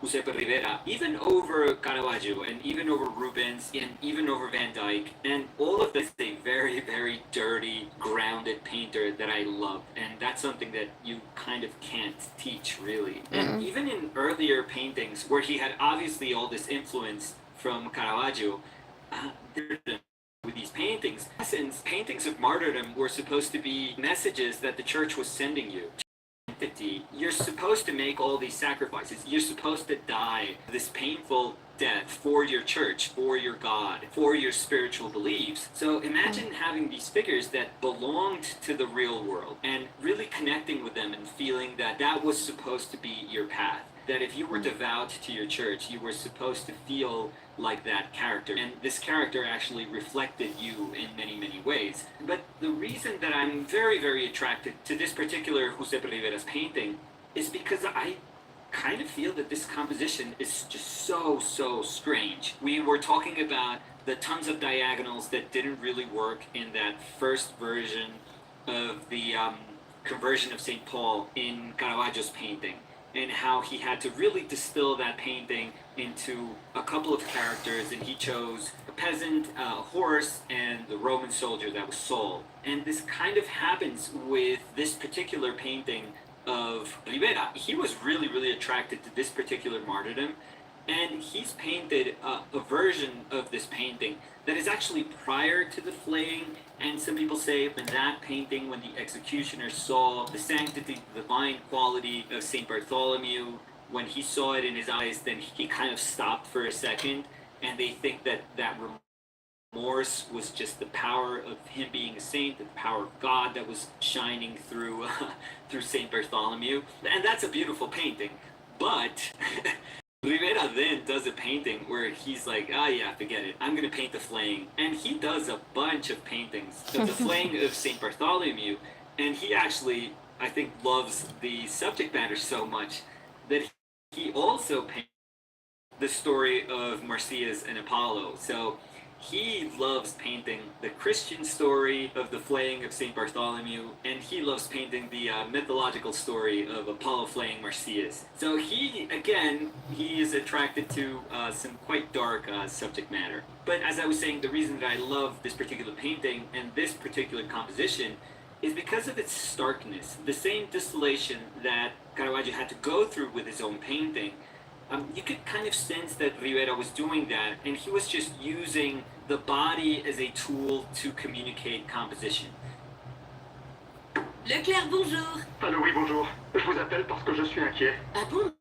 Giuseppe Rivera, even over Caravaggio, and even over Rubens, and even over Van Dyck, and all of this is a very, very dirty, grounded painter that I love, and that's something that you kind of can't teach, really. And even in earlier paintings, where he had obviously all this influence from Caravaggio, with these paintings, in essence, paintings of martyrdom were supposed to be messages that the church was sending you. You're supposed to make all these sacrifices. You're supposed to die this painful death for your church, for your God, for your spiritual beliefs. So imagine having these figures that belonged to the real world and really connecting with them and feeling that that was supposed to be your path. That if you were devout to your church, you were supposed to feel like that character. And this character actually reflected you in many, many ways. But the reason that I'm very, very attracted to this particular Giuseppe Rivera's painting is because I kind of feel that this composition is just so, so strange. We were talking about the tons of diagonals that didn't really work in that first version of the conversion of St. Paul in Caravaggio's painting, and how he had to really distill that painting into a couple of characters, and he chose a peasant, a horse, and the Roman soldier that was Saul. And this kind of happens with this particular painting of Rivera. He was really, really attracted to this particular martyrdom, and he's painted a version of this painting that is actually prior to the flaying. And some people say in that painting, when the executioner saw the sanctity, the divine quality of St. Bartholomew, when he saw it in his eyes, then he kind of stopped for a second, and they think that that remorse was just the power of him being a saint, the power of God that was shining through through St. Bartholomew. And that's a beautiful painting, but Rivera then does a painting where he's like, ah, yeah, forget it. I'm going to paint the flaying. And he does a bunch of paintings of the flaying of St. Bartholomew. And he actually, I think, loves the subject matter so much that he also paints the story of Marsyas and Apollo. So he loves painting the Christian story of the flaying of St. Bartholomew, and he loves painting the mythological story of Apollo flaying Marsyas. So he is attracted to some quite dark subject matter. But as I was saying, the reason that I love this particular painting and this particular composition is because of its starkness. The same distillation that Caravaggio had to go through with his own painting, you could kind of sense that Rivera was doing that, and he was just using the body as a tool to communicate composition. Leclerc, bonjour. Allô, oui, bonjour. Je vous appelle parce que je suis inquiet. Ah bon?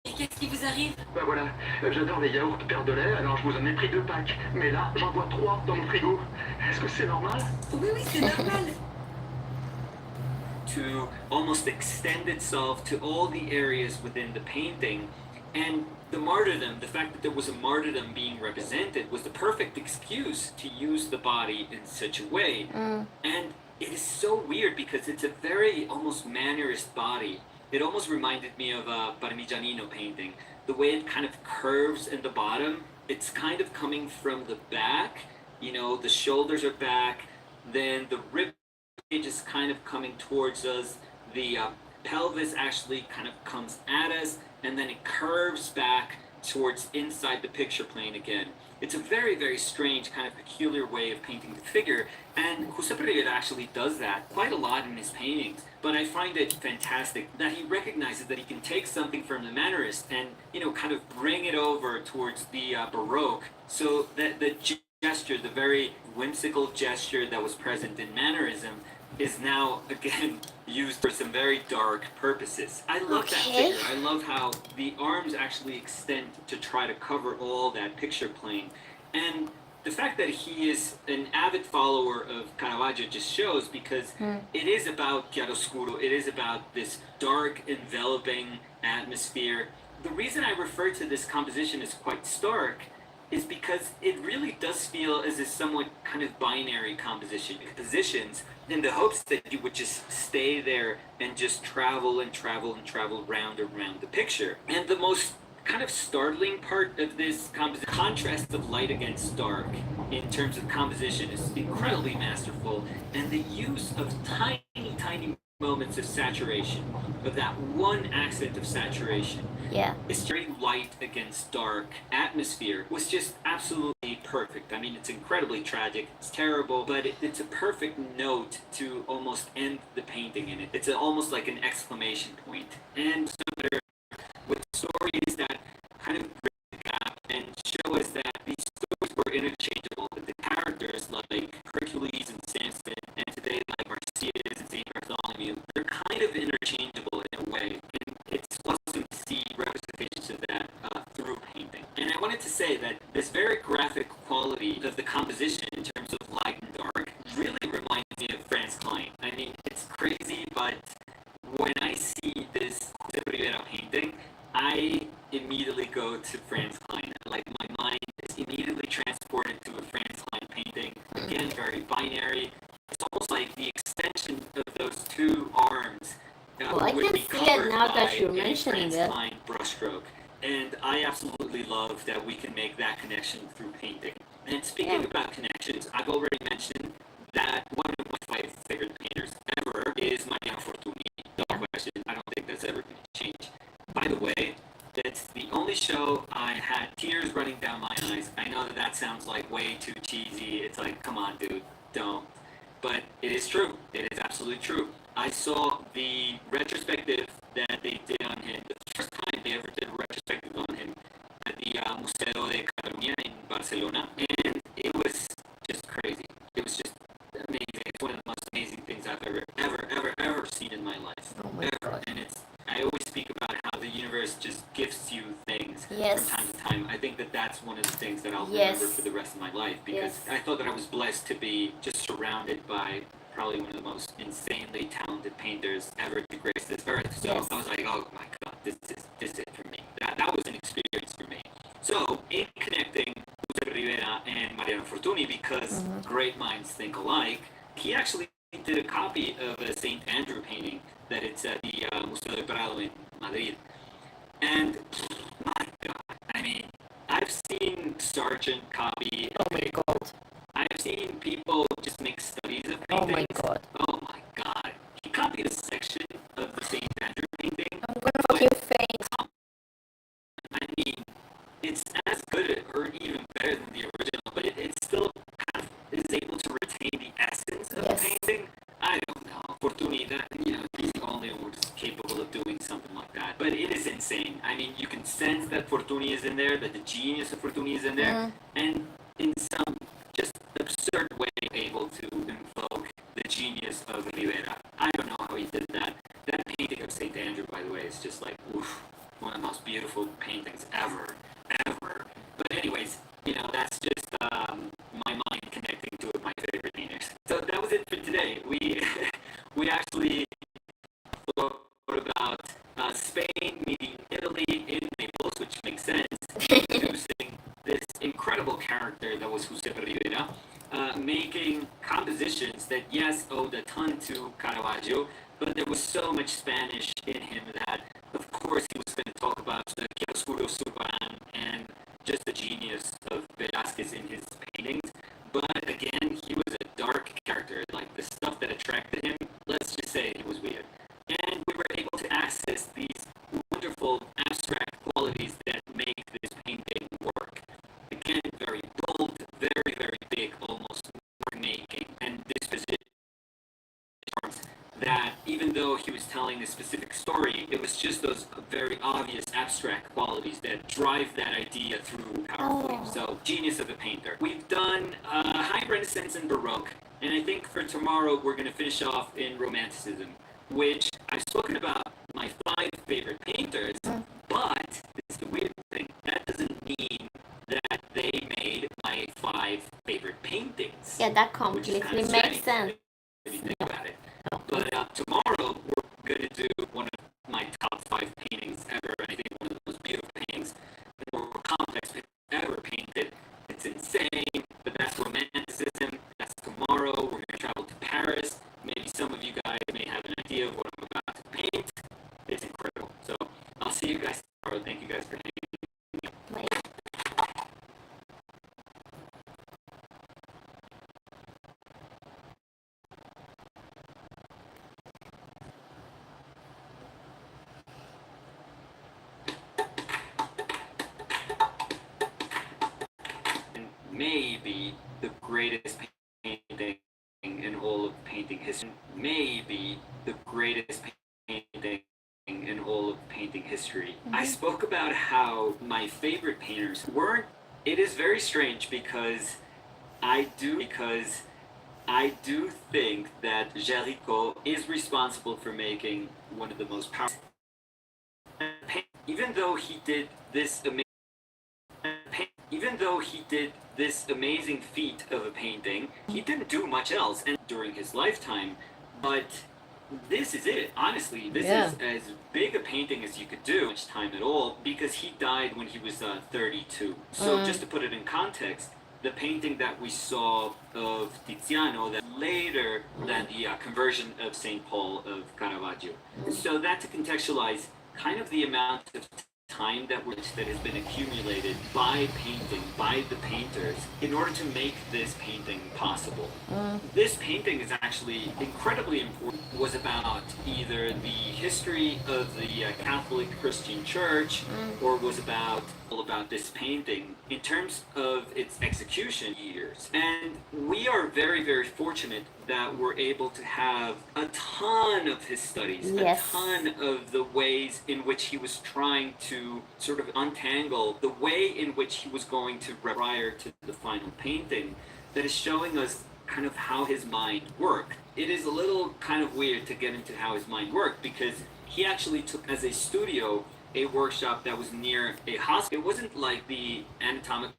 Et qu'est-ce qui vous arrive? Ben voilà, j'adore les yaourts père de lait, alors je vous en ai pris 2 packs. Mais là, j'en vois 3 dans le frigo. Est-ce que c'est normal? Oui, oui, c'est normal. To almost extend itself to all the areas within the painting. And the martyrdom, the fact that there was a martyrdom being represented, was the perfect excuse to use the body in such a way. And it is so weird because it's a very almost mannerist body. It almost reminded me of a Parmigianino painting. The way it kind of curves in the bottom, it's kind of coming from the back. You know, the shoulders are back, then the rib cage is kind of coming towards us. The pelvis actually kind of comes at us, and then it curves back towards inside the picture plane again. It's a very, very strange, kind of peculiar way of painting the figure, and Giuseppe Rivera actually does that quite a lot in his paintings. But I find it fantastic that he recognizes that he can take something from the Mannerist and, you know, kind of bring it over towards the Baroque, so that the gesture, the very whimsical gesture that was present in Mannerism, is now again used for some very dark purposes. I love that figure. I love how the arms actually extend to try to cover all that picture plane. And the fact that he is an avid follower of Caravaggio just shows, because it is about chiaroscuro, it is about this dark, enveloping atmosphere. The reason I refer to this composition as quite stark is because it really does feel as a somewhat kind of binary composition. Positions in the hopes that you would just stay there and just travel and travel and travel round and round the picture. And the most kind of startling part of this contrast of light against dark in terms of composition is incredibly masterful, and the use of tiny, tiny moments of saturation, of that one accent of saturation. Yeah. This very light against dark atmosphere was just absolutely perfect. I mean, it's incredibly tragic, it's terrible, but it's a perfect note to almost end the painting in it. It's almost like an exclamation point. And so with stories that kind of bridge the gap and show us that these stories were interchangeable, that the characters like Hercules and Samson, and today like Arceus and St. Bartholomew, they're kind of interchangeable in a way, and it's awesome to see representations of that through painting. And I wanted to say that this very graphic quality of the composition in terms of light and dark really reminds me of Franz Klein. I mean, it's crazy, but when I see this Jose Rivera painting, I immediately go to Franz Klein. Like my mind is immediately transported to a Franz Klein painting. Again, very binary. It's almost like the extension of those two arms Well, I would can be see it covered now by that you're a mentioning Franz it. Klein brushstroke. And I absolutely love that we can make that connection through painting. And speaking about connections, I've already mentioned that one of my five favorite painters ever is Mariano Fortuny. No question. I don't think that's ever going to change. By the way, that's the only show I had tears running down my eyes. I know that that sounds like way too cheesy. It's like, come on, dude, don't. But it is true. It is absolutely true. I saw the retrospective that they did on him, the first time they ever did a retrospective on him at the Museo de Catalunya in Barcelona, and it was just crazy. It was just amazing. It's one of the most amazing things I've ever seen in my life. Oh my God. And I always speak about how the universe just gifts you things Yes. from time to time. I think that that's one of the things that I'll Yes. remember for the rest of my life, because Yes. I thought that I was blessed to be just surrounded by probably one of the most insanely talented painters ever to grace this earth. So Yes. I was like, oh my God, this is it for me. That was an experience for me. So in connecting Jose Rivera and Mariano Fortuny, because great minds think alike, he actually did a copy of a St. Andrew painting that it's at the Museo del Prado in Madrid. And my God, I mean, I've seen Sargent copy. Oh my God. I've seen people just make studies of Oh paintings. my God. Oh my God. He copied a section of the St. Andrew painting. I'm gonna fucking faint. I mean, it's as good or even better than the original, but it still kind of is able to retain the essence of Yes. the painting. I don't know. Fortuny, that, he's the only one who's capable of doing something like that. But it is insane. I mean, you can sense that Fortuny is in there, that the genius of Fortuny is in there, and in some just absurd way able to invoke the genius of Rivera. I don't know how he did that. That painting of St. Andrew, by the way, is just like, oof, one of the most beautiful paintings ever. But anyways, that's just my mind connecting two of my favorite painters. So that was it for today. We we actually thought about Spain meeting Italy in Naples, which makes sense, introducing this incredible character that was Jose Rivera, making compositions that, yes, owed a ton to Caravaggio, but there was so much Spanish in him that, of course, he was going to talk about the Chiaroscuro Zurbarán and just the genius of Velázquez in his paintings. But again, he was a dark character. Like, the stuff that attracted him, let's just say it was weird. And we were able to access these wonderful abstract qualities that make this painting work. Again, very bold, very, very big, almost work making. And this position that even though he was telling a specific story, it was just those very obvious abstract qualities that drive that idea through powerfully. So, genius of a painter. We've done High Renaissance and Baroque, and I think for tomorrow we're going to finish off in Romanticism, which I've spoken about my five favorite painters, but this is the weird thing. That doesn't mean that they made my five favorite paintings. Yeah, that Which is completely kind of makes strange sense. if you think about it. But tomorrow we're going to do one of my top five paintings ever. I think one of the most beautiful paintings, the more complex ever painted. It's insane, but that's Romanticism. That's tomorrow. We're going to travel to Paris. Maybe some of you guys may have an idea of what I'm about to paint. It's incredible. So I'll see you guys tomorrow. Thank you guys for hanging. maybe the greatest painting in all of painting history. Maybe the greatest painting in all of painting history. I spoke about how my favorite painters weren't. It is very strange because I do think that Géricault is responsible for making one of the most powerful. Even though he did this amazing feat of a painting, he didn't do much else and during his lifetime. But this is it. Honestly, this Yeah. is as big a painting as you could do much time at all because he died when he was 32. So just to put it in context, the painting that we saw of Tiziano that later than the conversion of St. Paul of Caravaggio. So that to contextualize kind of the amount of time that has been accumulated by painting, by the painters, in order to make this painting possible. This painting is actually incredibly important. Was about either the history of the Catholic Christian Church, or was about all about this painting in terms of its execution years. And we are very, very fortunate that we're able to have a ton of his studies, Yes. a ton of the ways in which he was trying to sort of untangle the way in which he was going to prior to the final painting, that is showing us kind of how his mind worked. It is a little kind of weird to get into how his mind worked because he actually took as a studio a workshop that was near a hospital. It wasn't like the anatomical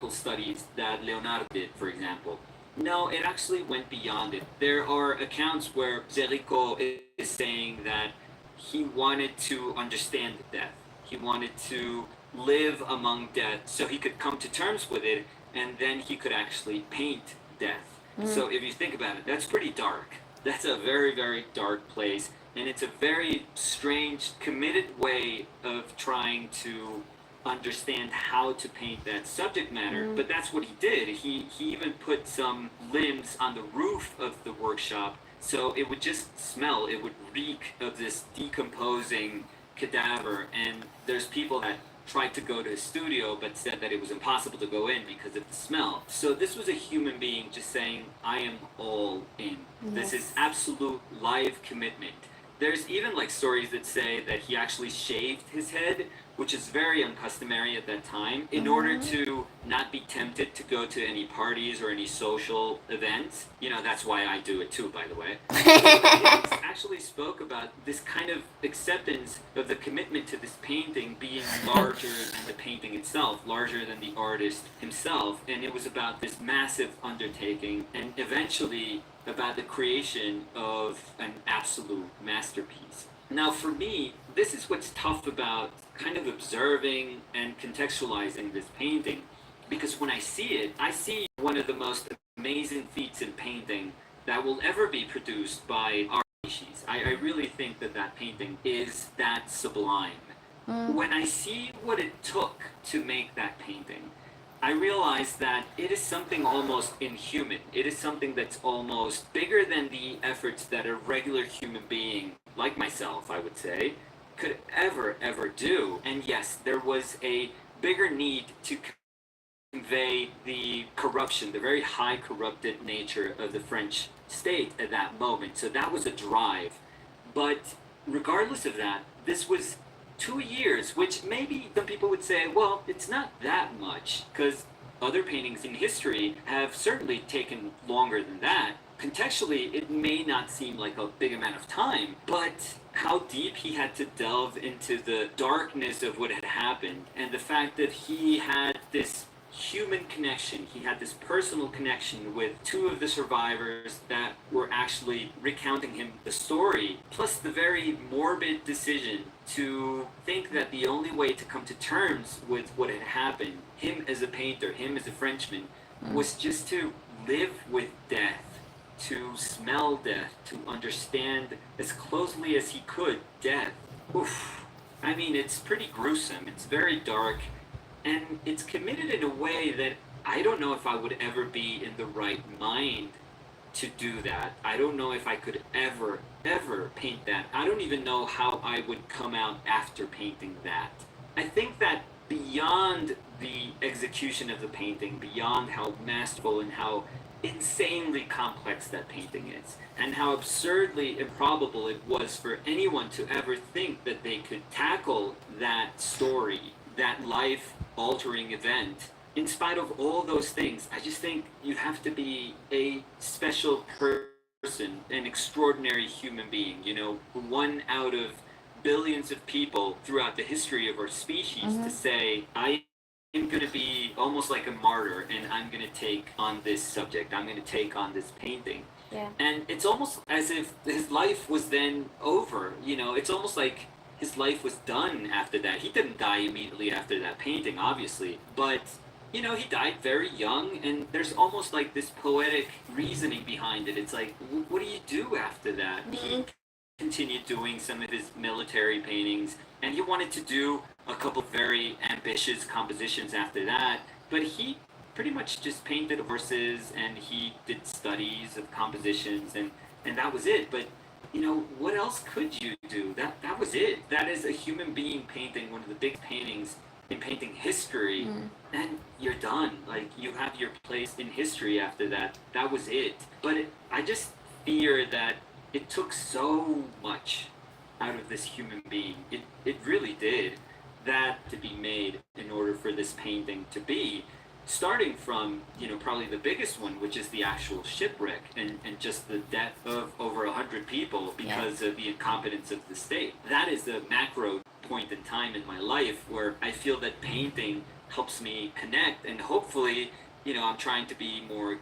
studies that Leonardo did, for example. No, it actually went beyond it. There are accounts where Géricault is saying that he wanted to understand death. He wanted to live among death so he could come to terms with it, and then he could actually paint death. So if you think about it, that's pretty dark. That's a very, very dark place, and it's a very strange, committed way of trying to understand how to paint that subject matter. But that's what he did. He even put some limbs on the roof of the workshop so it would just smell, it would reek of this decomposing cadaver. And there's people that tried to go to his studio but said that it was impossible to go in because of the smell. So this was a human being just saying, I am all in. This is absolute live commitment. There's even like stories that say that he actually shaved his head, which is very uncustomary at that time, in order to not be tempted to go to any parties or any social events. You know, that's why I do it too, by the way. He actually spoke about this kind of acceptance of the commitment to this painting being larger than the painting itself, larger than the artist himself, and it was about this massive undertaking, and eventually about the creation of an absolute masterpiece. Now, for me, this is what's tough about kind of observing and contextualizing this painting, because when I see it, I see one of the most amazing feats in painting that will ever be produced by our species. I really think that that painting is that sublime. When I see what it took to make that painting, I realize that it is something almost inhuman. It is something that's almost bigger than the efforts that a regular human being, like myself, I would say, could ever do. And yes, there was a bigger need to convey the corruption, the very high corrupted nature of the French state at that moment. So that was a drive. But regardless of that, this was 2 years, which maybe some people would say, well, it's not that much, because other paintings in history have certainly taken longer than that. Contextually, it may not seem like a big amount of time, but how deep he had to delve into the darkness of what had happened, and the fact that he had this human connection, he had this personal connection with two of the survivors that were actually recounting him the story, plus the very morbid decision to think that the only way to come to terms with what had happened, him as a painter, him as a Frenchman, was just to live with death, to smell death, to understand as closely as he could death. Oof. I mean, it's pretty gruesome, it's very dark, and it's committed in a way that I don't know if I would ever be in the right mind to do that. I don't know if I could ever paint that. I don't even know how I would come out after painting that. I think that beyond the execution of the painting, beyond how masterful and how insanely complex that painting is, and how absurdly improbable it was for anyone to ever think that they could tackle that story, that life altering event. In spite of all those things, I just think you have to be a special person, an extraordinary human being, you know, one out of billions of people throughout the history of our species to say, I am going to be almost like a martyr and I'm going to take on this subject. I'm going to take on this painting. Yeah. And it's almost as if his life was then over. You know, it's almost like his life was done after that. He didn't die immediately after that painting, obviously. But, you know, he died very young, and there's almost like this poetic reasoning behind it. It's like, what do you do after that? He continued doing some of his military paintings, and he wanted to do a couple very ambitious compositions after that, but he pretty much just painted horses, and he did studies of compositions, and that was it. But you know, what else could you do? That was it. That is a human being painting one of the big paintings in painting history, and you're done. Like, you have your place in history after that. That was it. But I just fear that it took so much out of this human being. It really did. That to be made in order for this painting to be, starting from, you know, probably the biggest one, which is the actual shipwreck and just the death of over 100 people because of the incompetence of the state. That is the macro point in time in my life where I feel that painting helps me connect, and hopefully, you know, I'm trying to be more